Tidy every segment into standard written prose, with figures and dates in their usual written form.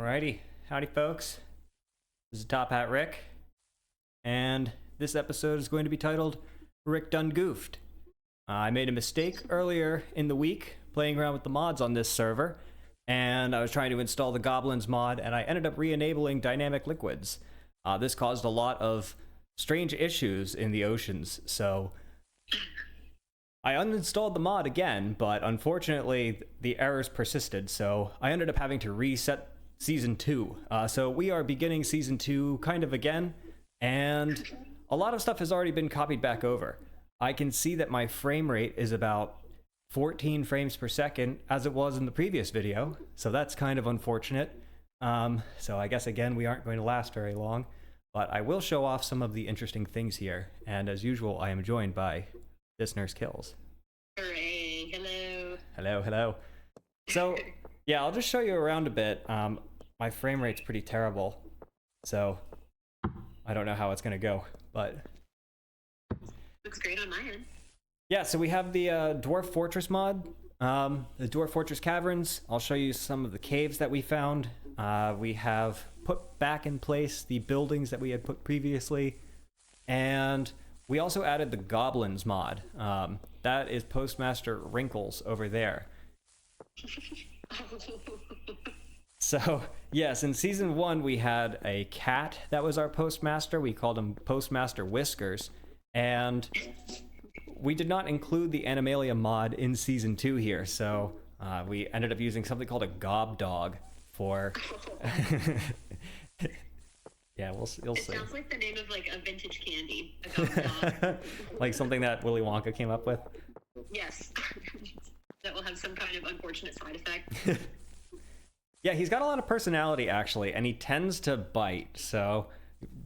Alrighty, howdy folks. This is Top Hat Rick, and this episode is going to be titled Rick Done Goofed. I made a mistake earlier in the week playing around with the mods on this server, and I was trying to install the Goblins mod, and I ended up re-enabling dynamic liquids. This caused a lot of strange issues in the oceans, so I uninstalled the mod again, but unfortunately the errors persisted, so I ended up having to reset Season 2. So we are beginning Season 2 kind of again, and a lot of stuff has already been copied back over. I can see that my frame rate is about 14 frames per second, as it was in the previous video, so that's kind of unfortunate. So I guess again we aren't going to last very long, but I will show off some of the interesting things here, and as usual I am joined by This Nurse Kills. Hooray, hello. Hello, hello. So, yeah, I'll just show you around a bit. My frame rate's pretty terrible, so I don't know how it's gonna go, but... Looks great on my end. Yeah, so we have the Dwarf Fortress mod, the Dwarf Fortress Caverns. I'll show you some of the caves that we found. We have put back in place the buildings that we had put previously, and we also added the Goblins mod. That is Postmaster Wrinkles over there. So, yes, in Season 1 we had a cat that was our Postmaster. We called him Postmaster Whiskers. And we did not include the Animalia mod in Season 2 here, so we ended up using something called a Gob Dog for... Yeah, you'll see. It sounds like the name of like a vintage candy. A gob dog. Like something that Willy Wonka came up with? Yes. That will have some kind of unfortunate side effect. Yeah, he's got a lot of personality actually, and he tends to bite, so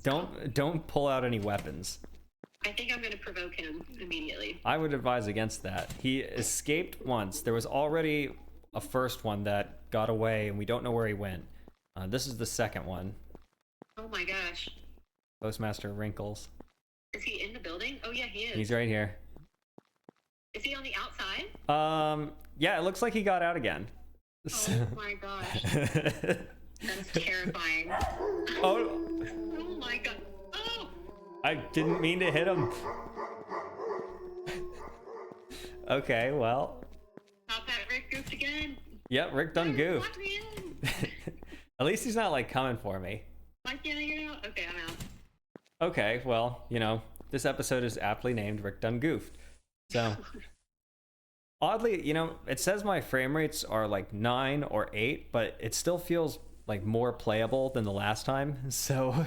don't pull out any weapons. I think I'm going to provoke him immediately. I would advise against that. He escaped once. There was already a first one that got away, and we don't know where he went. This is the second one. Oh my gosh. Postmaster Wrinkles. Is he in the building? Oh yeah, he is. He's right here. Is he on the outside? Yeah, it looks like he got out again. Oh my gosh. That's terrifying. Oh. Oh my god. Oh! I didn't mean to hit him. Okay, well. Top Hat Rick goofed again. Yep, Rick done goofed. Lock me in. At least he's not like coming for me. Why can't I get out? Okay, I'm out. Okay, well, you know, this episode is aptly named Rick Done Goofed. So, oddly, you know, it says my frame rates are like 9 or 8, but it still feels like more playable than the last time. So,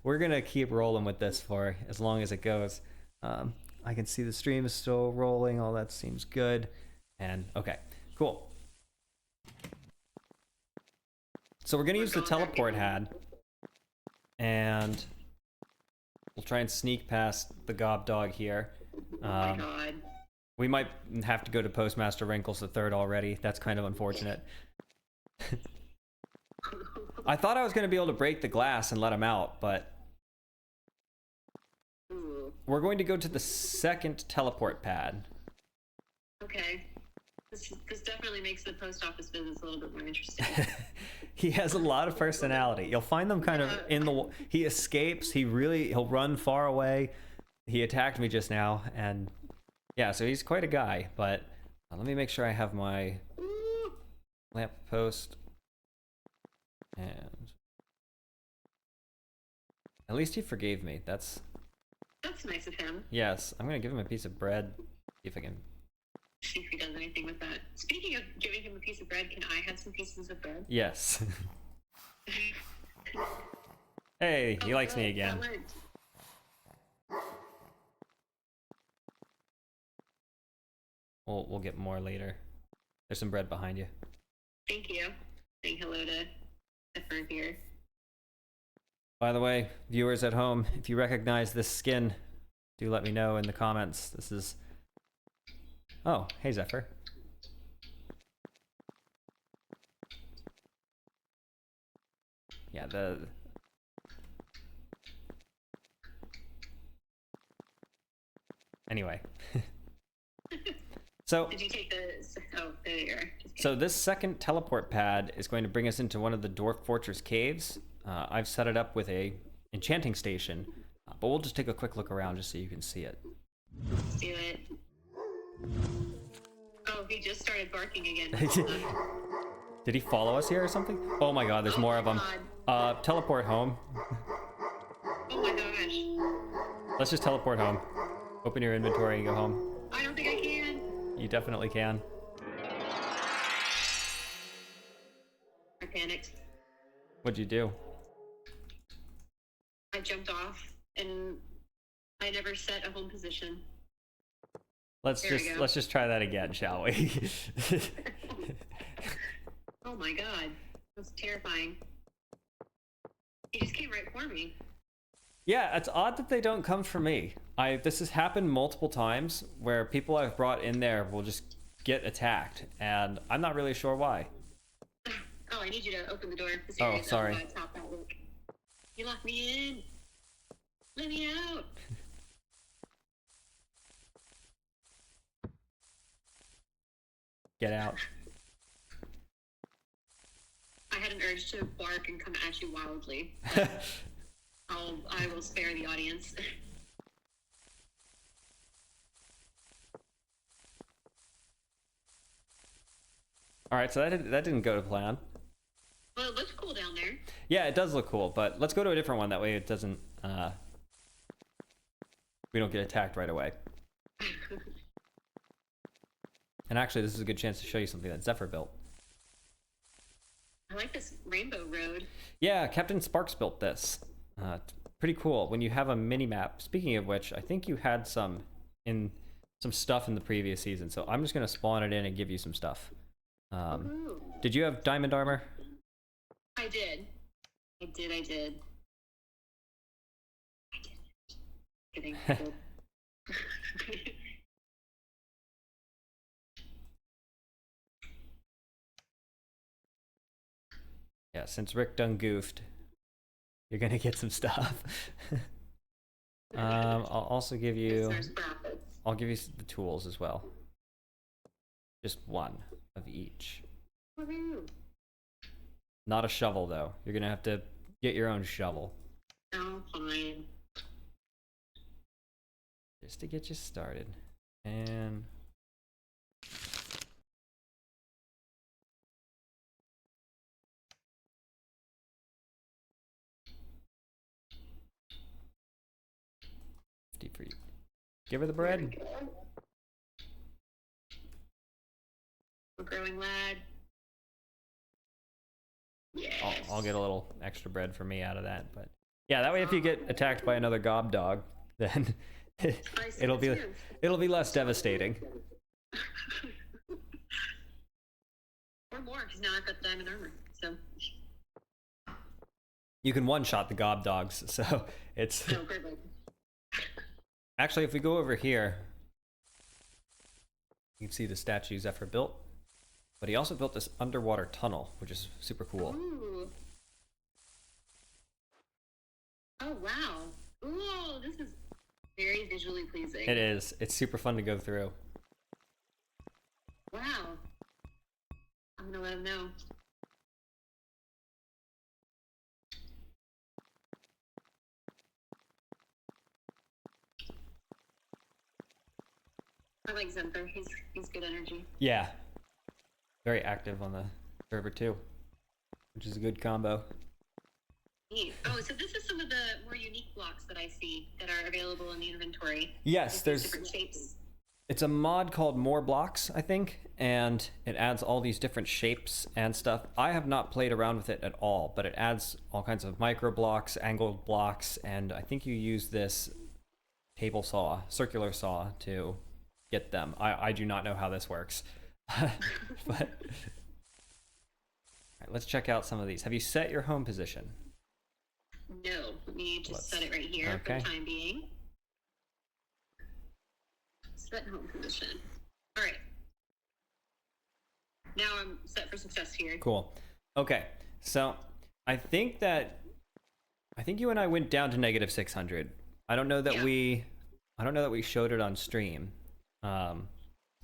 we're gonna keep rolling with this for as long as it goes. I can see the stream is still rolling. All that seems good. And, okay, cool. So we're gonna use the teleport had, and we'll try and sneak past the Gob Dog here. Oh my god. We might have to go to Postmaster Wrinkles III already. That's kind of unfortunate. I thought I was gonna be able to break the glass and let him out, but Ooh. we're going to go to the second teleport pad. Okay. This definitely makes the post office visits a little bit more interesting. He has a lot of personality. You'll find them kind of in the... He escapes. He'll run far away. He attacked me just now, and yeah, so he's quite a guy, but let me make sure I have my lamp post, and at least he forgave me. That's nice of him. Yes, I'm gonna give him a piece of bread. See if I can... See if he does anything with that. Speaking of giving him a piece of bread, can I have some pieces of bread? Yes. Hey, he likes me again. That worked. We'll get more later. There's some bread behind you. Thank you. Saying hello to the fur here. By the way, viewers at home, if you recognize this skin, do let me know in the comments. This is... Oh, hey Zephyr. Yeah, Anyway. So... Did you take the... Oh, there you are. Just So this second teleport pad is going to bring us into one of the Dwarf Fortress caves. I've set it up with a enchanting station, but we'll just take a quick look around just so you can see it. Let's do it. Oh, he just started barking again. Did he follow us here or something? Oh my god, there's more of them. Teleport home. Oh my gosh. Let's just teleport home. Open your inventory and go home. I don't think I can. You definitely can. I panicked. What'd you do? I jumped off and I never set a home position. Let's just try that again, shall we? Oh my god. That's terrifying. He just came right for me. Yeah, it's odd that they don't come for me. This has happened multiple times where people I've brought in there will just get attacked, and I'm not really sure why. Oh, I need you to open the door. Oh, sorry. Top that look. You locked me in. Let me out. Get out. I had an urge to bark and come at you wildly. I will spare the audience. All right, so that didn't go to plan. Well, it looks cool down there. Yeah, it does look cool, but let's go to a different one. That way it doesn't, we don't get attacked right away. And actually, this is a good chance to show you something that Zephyr built. I like this rainbow road. Yeah, Captain Sparks built this. It's pretty cool. When you have a mini map. Speaking of which, I think you had some stuff in the previous season, so I'm just gonna spawn it in and give you some stuff. Did you have diamond armor? I did. Kidding. Yeah, since Rick done goofed, you're gonna get some stuff. I'll also give you. I'll give you the tools as well. Just one of each. Woohoo. Not a shovel though. You're gonna have to get your own shovel. Oh, fine. Just to get you started. And for you. Give her the bread. We're growing lad. Yes. I'll get a little extra bread for me out of that, but yeah, that way if you get attacked by another gob dog, then it'll be less devastating. Or more, because now I've got the diamond armor. So you can one-shot the gob dogs, so it's. oh, perfect. Actually, if we go over here, you can see the statue Zephyr built, but he also built this underwater tunnel, which is super cool. Ooh. Oh, wow. Ooh, this is very visually pleasing. It is. It's super fun to go through. Wow. I'm gonna let him know. I like Zephyr. He's good energy. Yeah. Very active on the server too, which is a good combo. Neat. Oh, so this is some of the more unique blocks that I see that are available in the inventory. Yes, there's different shapes. It's a mod called More Blocks, I think, and it adds all these different shapes and stuff. I have not played around with it at all, but it adds all kinds of micro blocks, angled blocks, and I think you use this table saw, circular saw, to get them. I do not know how this works. But all right, let's check out some of these. Have you set your home position? No, let me just set it right here for the time being. Set home position. All right. Now I'm set for success here. Cool. Okay, so I think you and I went down to -600. I don't know that we showed it on stream.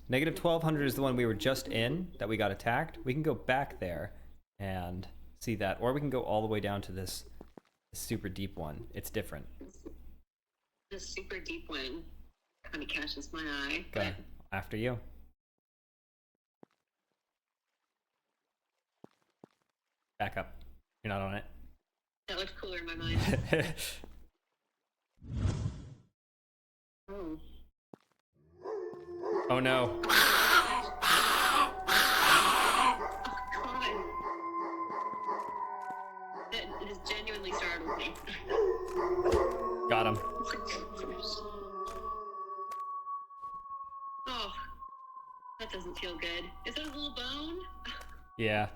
Negative 1200 is the one we were just in that we got attacked. We can go back there and see that, or we can go all the way down to this super deep one. It's different. The super deep one kind of catches my eye. Go after you. Back up. You're not on it. That looked cooler in my mind. Oh. Oh no. Oh, God. It has genuinely startled me. Got him. Oh, that doesn't feel good. Is that a little bone? Yeah.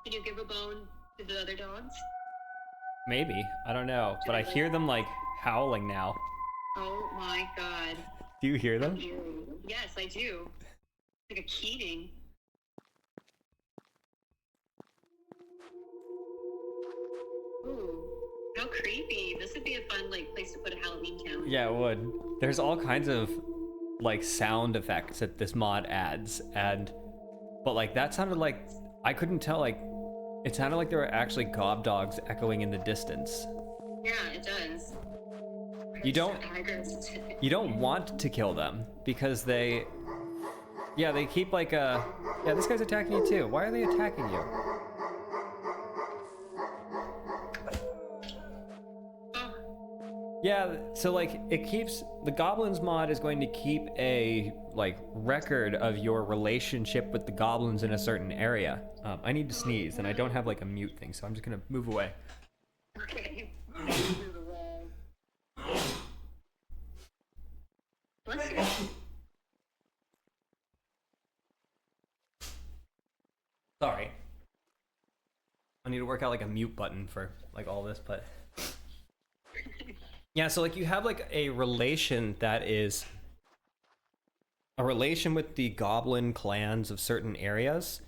Can you give a bone to the other dogs? Maybe. I don't know. But I hear them like howling now. Oh my God. Do you hear them? Yes, I do. Like a keening. Ooh, how creepy. This would be a fun place to put a Halloween town. Yeah, it would. There's all kinds of like sound effects that this mod adds, but like that sounded like I couldn't tell, like it sounded like there were actually gob dogs echoing in the distance. Yeah, it does. You don't want to kill them because they keep like this guy's attacking you too. Why are they attacking you? Yeah, so like it keeps, the goblins mod is going to keep a like record of your relationship with the goblins in a certain area. I need to sneeze and I don't have like a mute thing, so I'm just gonna move away. Okay. Bless you. Sorry. I need to work out like a mute button for like all this, but yeah, so like you have like a relation that is a relation with the goblin clans of certain areas,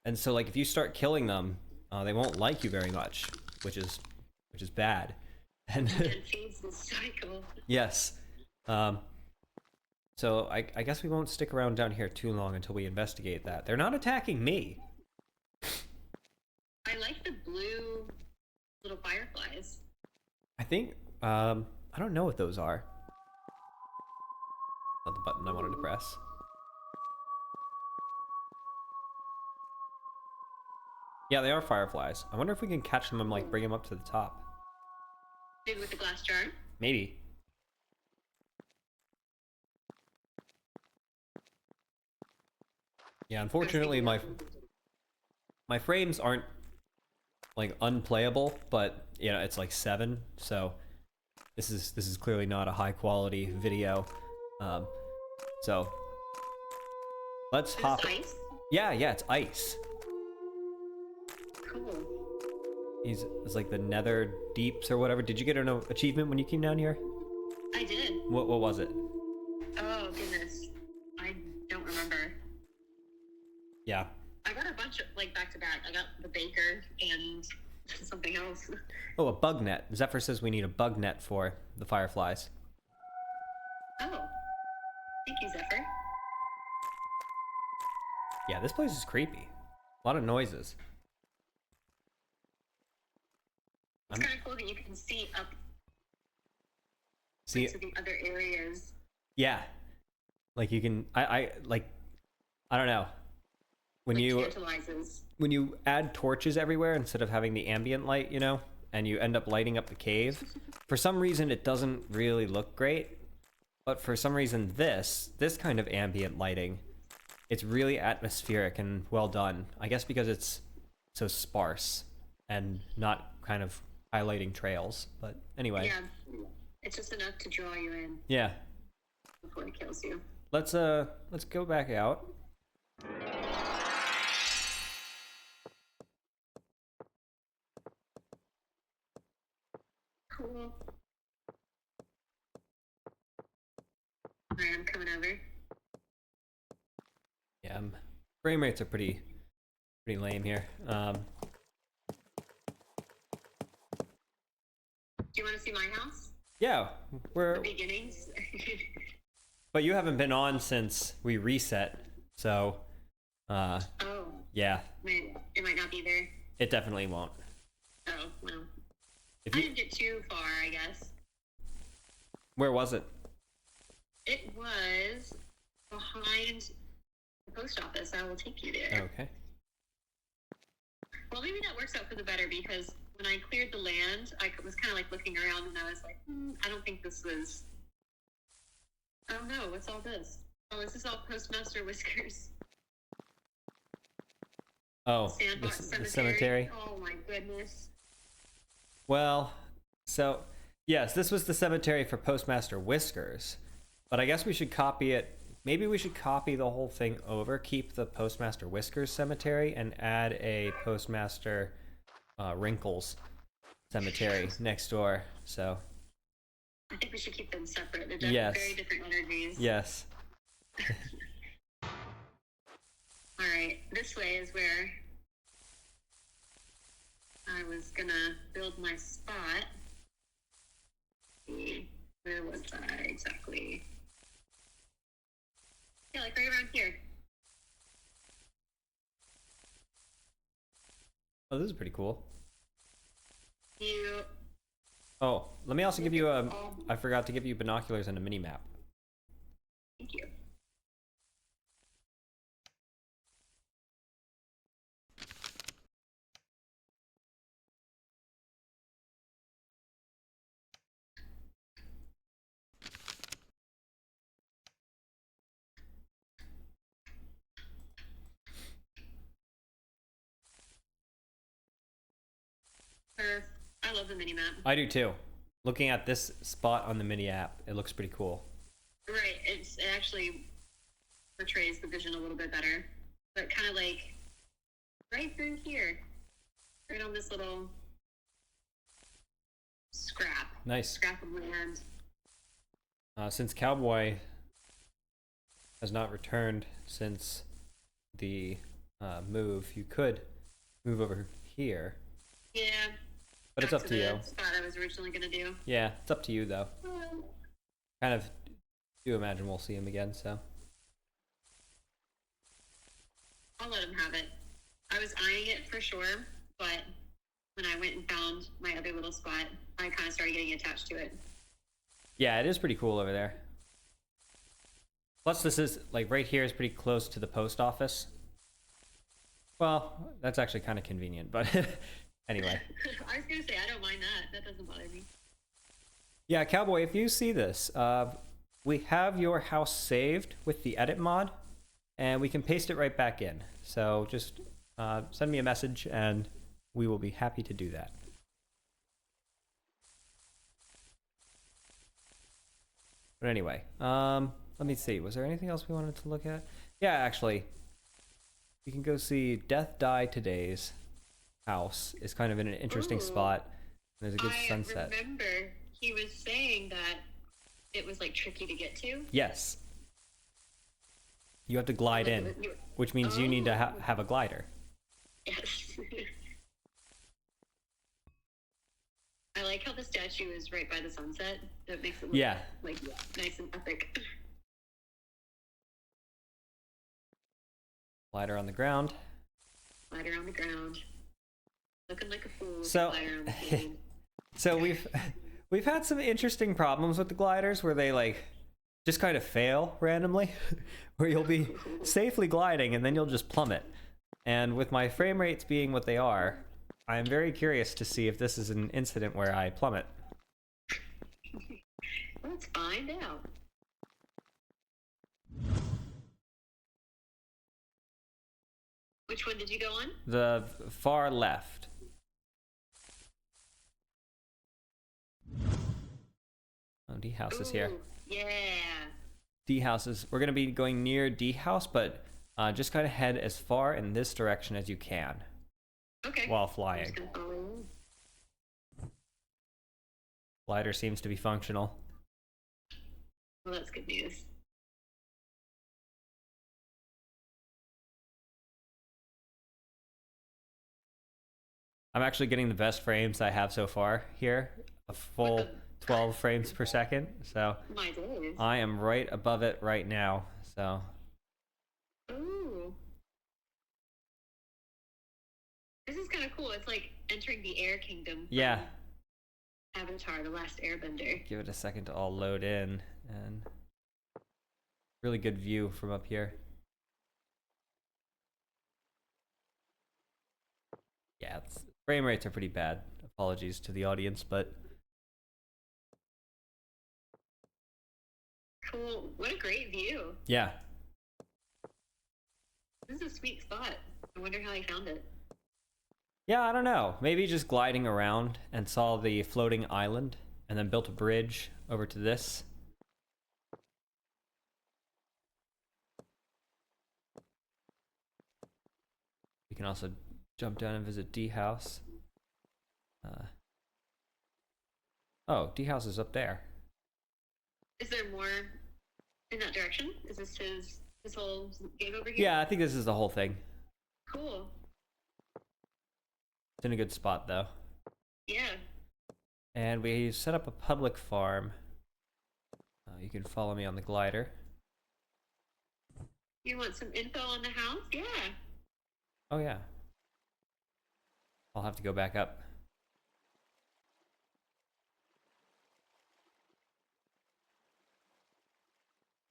and so like if you start killing them, they won't like you very much, which is bad. And It feeds the cycle. yes. So I guess we won't stick around down here too long until we investigate that. They're not attacking me. I like the blue little fireflies. I think, I don't know what those are. Not the button I wanted to press. Yeah, they are fireflies. I wonder if we can catch them and like bring them up to the top. Maybe with the glass jar? Maybe. Yeah, unfortunately my frames aren't like unplayable, but you know, it's like 7, so this is clearly not a high quality video. So let's hop. Ice? Yeah, it's ice. Cool. It's like the Nether Deeps or whatever. Did you get an achievement when you came down here? I did. What was it? Oh goodness, I don't remember. Yeah. I got a bunch of back to back. I got the baker and something else. Oh, a bug net. Zephyr says we need a bug net for the fireflies. Oh, thank you, Zephyr. Yeah, this place is creepy. A lot of noises. It's kind of cool that you can see up See, to the other areas. yeah, like you can. I don't know. When you add torches everywhere instead of having the ambient light, you know, and you end up lighting up the cave, for some reason it doesn't really look great. But for some reason this kind of ambient lighting, it's really atmospheric and well done. I guess because it's so sparse and not kind of highlighting trails. But anyway. Yeah, it's just enough to draw you in. Yeah. Before it kills you. Let's go back out. Cool. Alright, I'm coming over. Yeah, frame rates are pretty lame here. Do you want to see my house? Yeah, The beginnings? but you haven't been on since we reset. So, Oh, yeah, it might not be there. it definitely won't. Oh, well. If I you, didn't get too far, I guess. where was it? It was behind the post office. I will take you there. Okay. Well, maybe that works out for the better because when I cleared the land, I was kind of like looking around and I was like, I don't think this was. Oh no, what's all this? Oh, is this all Postmaster Whiskers? Oh, Sandbox the cemetery. Oh my goodness. Well, so yes, this was the cemetery for Postmaster Whiskers, but I guess we should copy it. Maybe we should copy the whole thing over, keep the Postmaster Whiskers cemetery, and add a Postmaster Wrinkles cemetery next door. So I think we should keep them separate. They're yes, very different energies. yes. All right, this way is where I was gonna build my spot. Where was I exactly? Yeah, like right around here. Oh, this is pretty cool. You. Oh, let me also give you a. I forgot to give you binoculars and a mini map. Thank you. I love the mini map. I do too. Looking at this spot on the mini app, it looks pretty cool. Right, it actually portrays the vision a little bit better, but kind of like right through here, right on this little Nice. scrap of land. Since Cowboy has not returned since the move, you could move over here. Yeah. But it's up to you. Spot I was originally gonna do. Yeah, it's up to you though. Kind of do imagine we'll see him again, so. I'll let him have it. I was eyeing it for sure, but when I went and found my other little spot, I kind of started getting attached to it. Yeah, it is pretty cool over there. Plus, this is, like, right here is pretty close to the post office. Well, that's actually kind of convenient, but anyway. I was going to say, I don't mind that. That doesn't bother me. Yeah, Cowboy, if you see this, we have your house saved with the edit mod, and we can paste it right back in. So just send me a message, and we will be happy to do that. But anyway, let me see. Was there anything else we wanted to look at? Yeah, actually, you can go see Death Die Today's house. It's kind of in an interesting spot. There's a good sunset. I remember he was saying that it was like tricky to get to. Yes. You have to glide in, which means you need to have a glider. Yes. I like how the statue is right by the sunset. That makes it look like nice and epic. Glider on the ground. Glider on the ground. Looking like a fool. So, Glider on the ground. so we've had some interesting problems with the gliders where they like just kind of fail randomly, where you'll be safely gliding and then you'll just plummet. And with my frame rates being what they are, I am very curious to see if this is an incident where I plummet. Let's find out. Which one did you go on? The far left. Oh, D house is here. Yeah. D house is. We're gonna be going near D house, but just kind of head as far in this direction as you can. Okay. While flying. Glider seems to be functional. Well, that's good news. I'm actually getting the best frames I have so far here, a full 12 frames per second. So My days. I am right above it right now. So Ooh. This is kind of cool. It's like entering the air kingdom. Yeah. Avatar, The Last Airbender. Give it a second to all load in, and really good view from up here. Yeah, frame rates are pretty bad. Apologies to the audience, but Cool. What a great view. yeah. This is a sweet spot. I wonder how he found it. Yeah, I don't know. Maybe just gliding around and saw the floating island and then built a bridge over to this. We can also jump down and visit D House. Oh, D House is up there. Is there more in that direction? Is this his whole game over here? Yeah, I think this is the whole thing. Cool. It's in a good spot though. Yeah. And we set up a public farm. You can follow me on the glider. You want some info on the house? Yeah. Oh yeah. I'll have to go back up.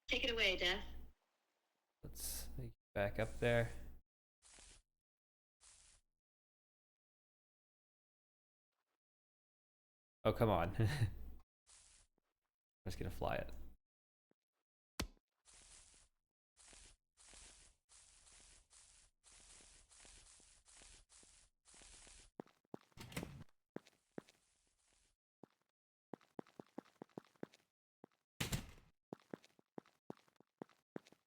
Take it away, Death. Let's get back up there. Oh, come on. I'm just gonna fly it.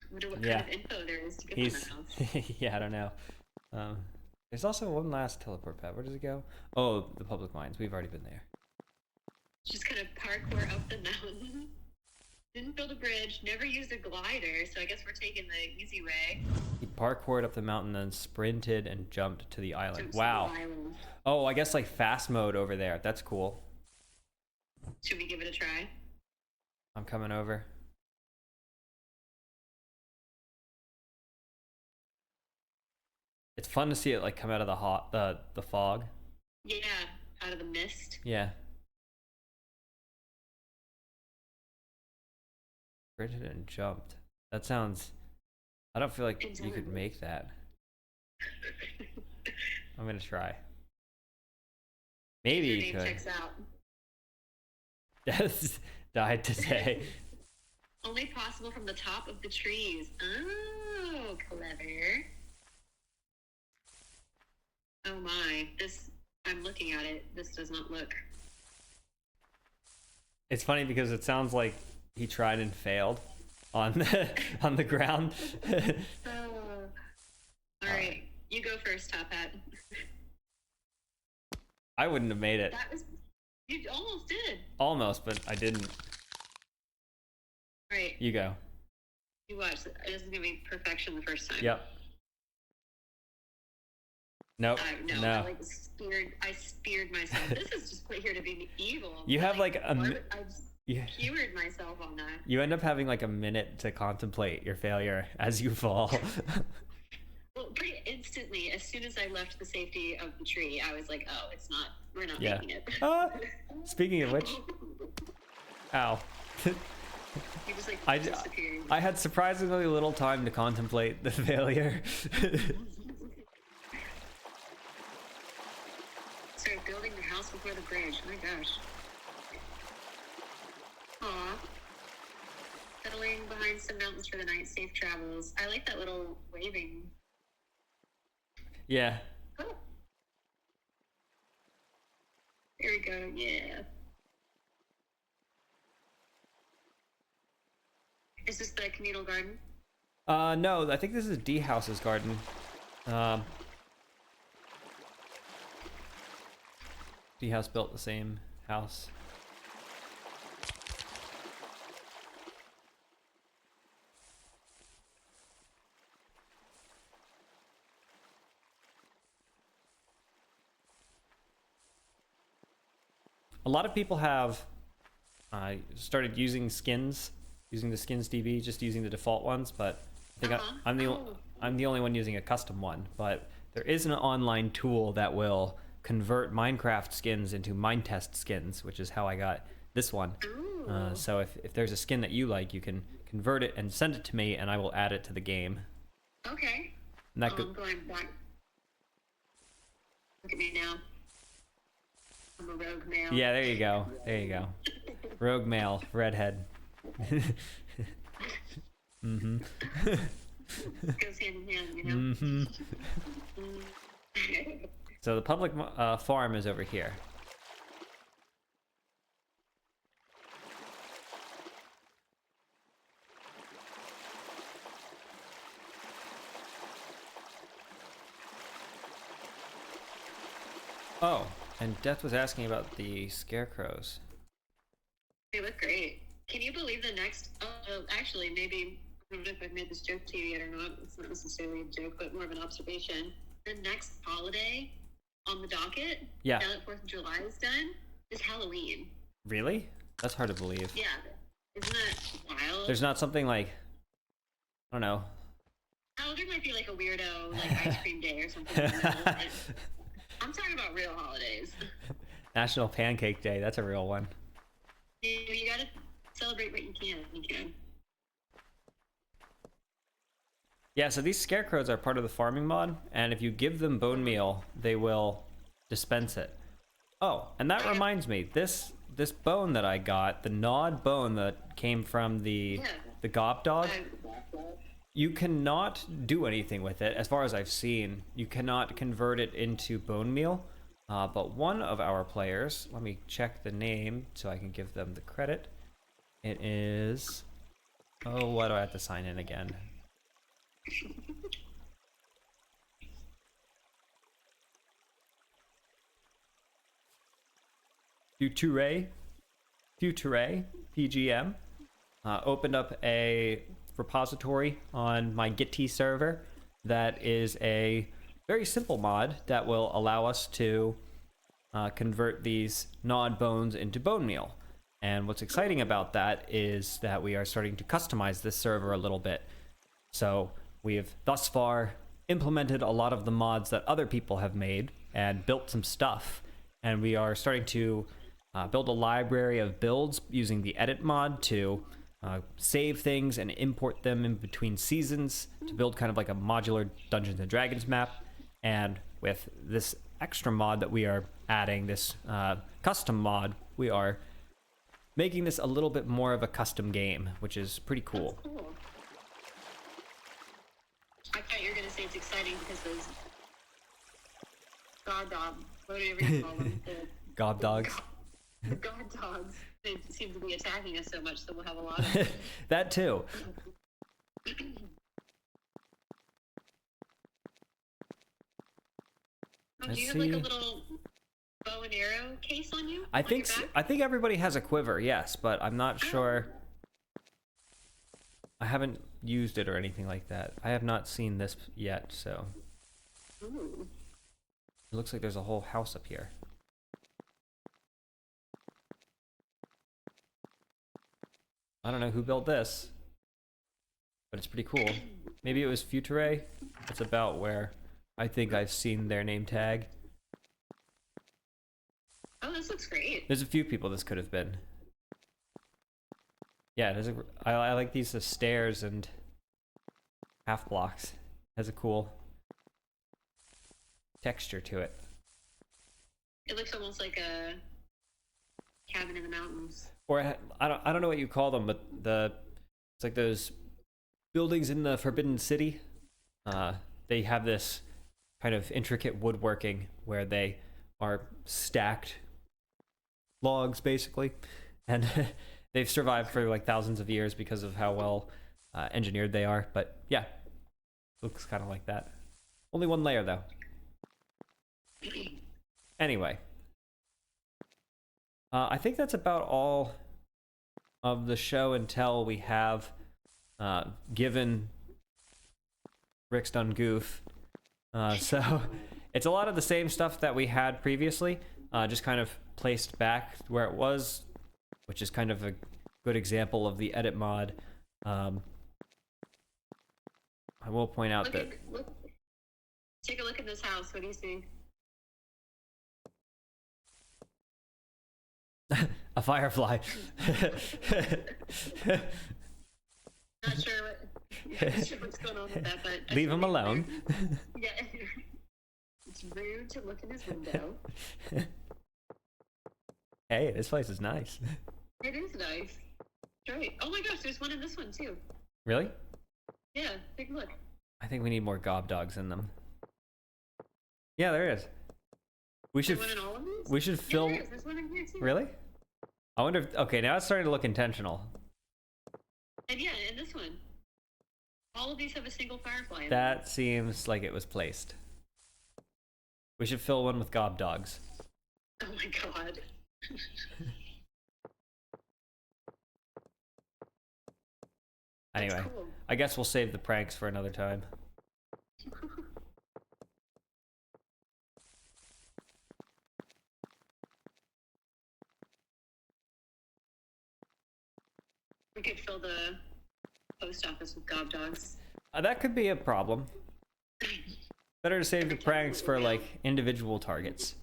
I wonder what kind of info there is to get on the house. Yeah, I don't know. There's also one last teleport pad. Where does it go? Oh, the public mines. We've already been there. Just kind of parkour up the mountain. Didn't build a bridge, never used a glider, so I guess we're taking the easy way. He parkoured up the mountain, then sprinted and jumped to the island. Jumps to Wow. the island. Oh, I guess like fast mode over there. That's cool. Should we give it a try? I'm coming over. It's fun to see it like come out of the fog. Yeah, out of the mist. Yeah. Sprinted and jumped. That sounds. I don't feel like you could make that. I'm gonna try. Maybe Your you name could. checks out. Death died today. Only possible from the top of the trees. Oh, clever. Oh my, I'm looking at it. This does not look. It's funny because it sounds like he tried and failed on the ground. All right, you go first, Top Hat. I wouldn't have made it. You almost did. Almost, but I didn't. All right. You go. You watch. This is gonna be perfection the first time. Yep. Nope. No. I speared myself. This is just put here to be evil. You have like a. I just skewered myself on that. You end up having like a minute to contemplate your failure as you fall. Well, pretty instantly, as soon as I left the safety of the tree, I was like, "Oh, it's not. We're not making it." Speaking of which, ow. You just like disappeared. I had surprisingly little time to contemplate the failure. Started building the house before the bridge. Oh my gosh. Aw. Settling behind some mountains for the night. Safe travels. I like that little waving. Yeah. Oh. There we go. Yeah. Is this the communal garden? No, I think this is D House's garden. D House built the same house. A lot of people have started using skins, using the skins DB, just using the default ones, but I think I'm the only one using a custom one, but there is an online tool that will convert Minecraft skins into Minetest skins, which is how I got this one. So if there's a skin that you like, you can convert it and send it to me, and I will add it to the game. Okay. And that I'm going back. Look at me now. I'm a rogue male. Yeah, there you go. There you go. Rogue male, redhead. Mm-hmm. Goes hand in hand, you know? Mm-hmm. So the public farm is over here. Oh, and Death was asking about the scarecrows. They look great. Can you believe the next? Actually, maybe I don't know if I've made this joke to you yet or not. It's not necessarily a joke, but more of an observation. The next holiday on the docket, Yeah. now that 4th of July is done, is Halloween. Really? That's hard to believe. Yeah, isn't that wild? There's not something like, I don't know. Oh, there might be like a weirdo like ice cream day or something. In the middle, but I'm talking about real holidays. National Pancake Day. That's a real one. You gotta celebrate what you can. You can. Yeah, so these scarecrows are part of the farming mod, and if you give them bone meal, they will dispense it. Oh, and that reminds me, this bone that I got, the gnawed bone that came from the gob dog, you cannot do anything with it, as far as I've seen. You cannot convert it into bone meal, but one of our players, let me check the name so I can give them the credit. It is, oh, why do I have to sign in again? Future PGM opened up a repository on my Git server that is a very simple mod that will allow us to convert these gnawed bones into bone meal. And what's exciting about that is that we are starting to customize this server a little bit. So we have thus far implemented a lot of the mods that other people have made and built some stuff. And we are starting to build a library of builds using the edit mod to save things and import them in between seasons to build kind of like a modular Dungeons and Dragons map. And with this extra mod that we are adding, this custom mod, we are making this a little bit more of a custom game, which is pretty cool. That's cool. I thought you were gonna say it's exciting because those god dogs, whatever you call them, Gob dogs. the god dogs, they seem to be attacking us so much that we'll have a lot of them. That too. Oh, do you have like a little bow and arrow case on you? I think everybody has a quiver, yes, but I'm not sure. I haven't used it or anything like that. I have not seen this yet, so. Ooh. It looks like there's a whole house up here. I don't know who built this, but it's pretty cool. Maybe it was Future. It's about where I think I've seen their name tag. Oh, this looks great. There's a few people this could have been. Yeah, I like these stairs and half blocks. It has a cool texture to it. It looks almost like a cabin in the mountains. Or I don't know what you call them, but it's like those buildings in the Forbidden City. They have this kind of intricate woodworking where they are stacked logs basically, and they've survived for like thousands of years because of how well engineered they are. But yeah, looks kind of like that. Only one layer though. Anyway, I think that's about all of the show and tell we have given Rick's Done Goof. So it's a lot of the same stuff that we had previously, just kind of placed back where it was, which is kind of a good example of the edit mod. I will point out that take a look in this house. What do you see? a firefly. Not sure what's going on with that, but Leave him alone. Yeah. It's rude to look in his window. Hey, this place is nice. It is nice. Great. Oh my gosh, there's one in this one too. Really? Yeah, take a look. I think we need more gob dogs in them. Yeah, there is. We should. One in all of these? We should fill. Yeah, there's one in here too. Really? I wonder if. Okay, now it's starting to look intentional. And yeah, and this one. All of these have a single firefly in them. That seems like it was placed. We should fill one with gob dogs. Oh my god. Anyway, Cool. I guess we'll save the pranks for another time. We could fill the post office with gob dogs. That could be a problem. Better to save the pranks for like individual targets.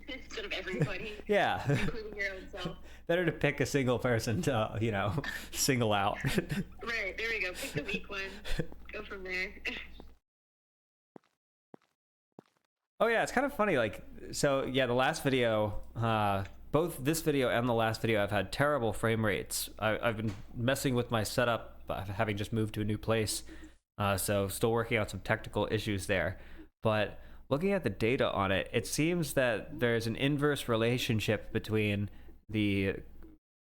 Instead of everybody. Yeah. Including your own self. Better to pick a single person to, you know, single out. Right, there we go. Pick the weak one. Go from there. Oh yeah, it's kind of funny. Like, so yeah, the last video, both this video and the last video, I've had terrible frame rates. I've been messing with my setup, having just moved to a new place. So still working out some technical issues there. But looking at the data on it, it seems that there's an inverse relationship between the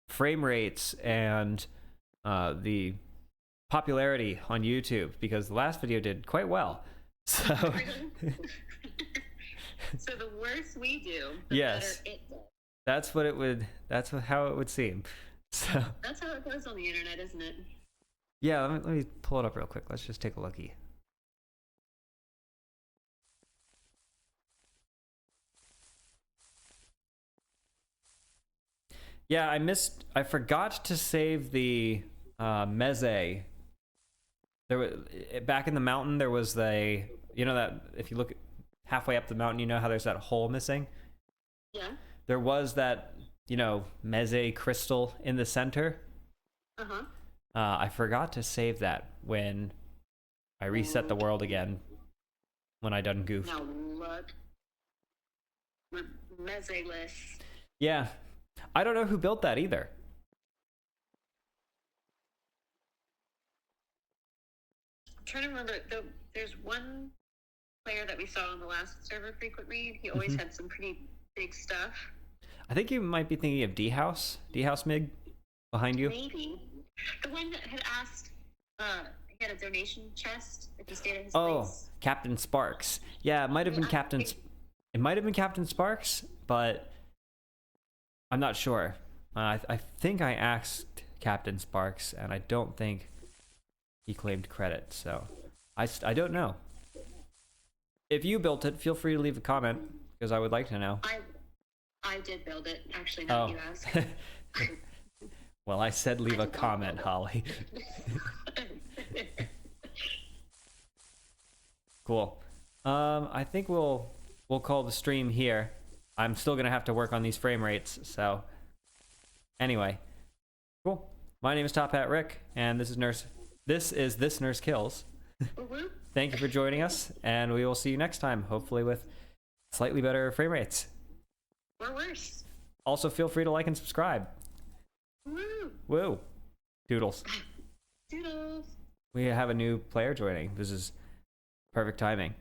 frame rates and the popularity on YouTube, because the last video did quite well. So So the worse we do, the yes, better it does. that's what it would. That's how it would seem. So That's how it goes on the internet, isn't it? yeah, let me pull it up real quick. Let's just take a lookie. Yeah, I forgot to save the meze. There was, back in the mountain, there was that if you look halfway up the mountain, you know how there's that hole missing? Yeah. There was that, meze crystal in the center. Uh-huh. I forgot to save that when I reset the world again, when I done Goofed. Now look. We're meze-less. Yeah. I don't know who built that either. I'm trying to remember. There's one player that we saw on the last server frequently. He always had some pretty big stuff. I think you might be thinking of D-House Mig, behind you. Maybe. The one that had asked, he had a donation chest if you stayed at his Oh, place. Captain Sparks. Yeah, it might have been Captain. It might have been Captain Sparks, but I'm not sure. I think I asked Captain Sparks, and I don't think he claimed credit. So I don't know. If you built it, feel free to leave a comment, because I would like to know. I did build it, actually, now that you asked. Well, I said leave a comment, Holly. Cool. I think we'll call the stream here. I'm still gonna have to work on these frame rates, so anyway. Cool. My name is Top Hat Rick, and this is This Nurse Kills. Thank you for joining us, and we will see you next time, hopefully with slightly better frame rates. Or worse. Also, feel free to like and subscribe. Woo! Woo. Doodles. Doodles. We have a new player joining. This is perfect timing.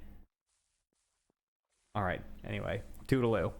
All right. Anyway, toodaloo.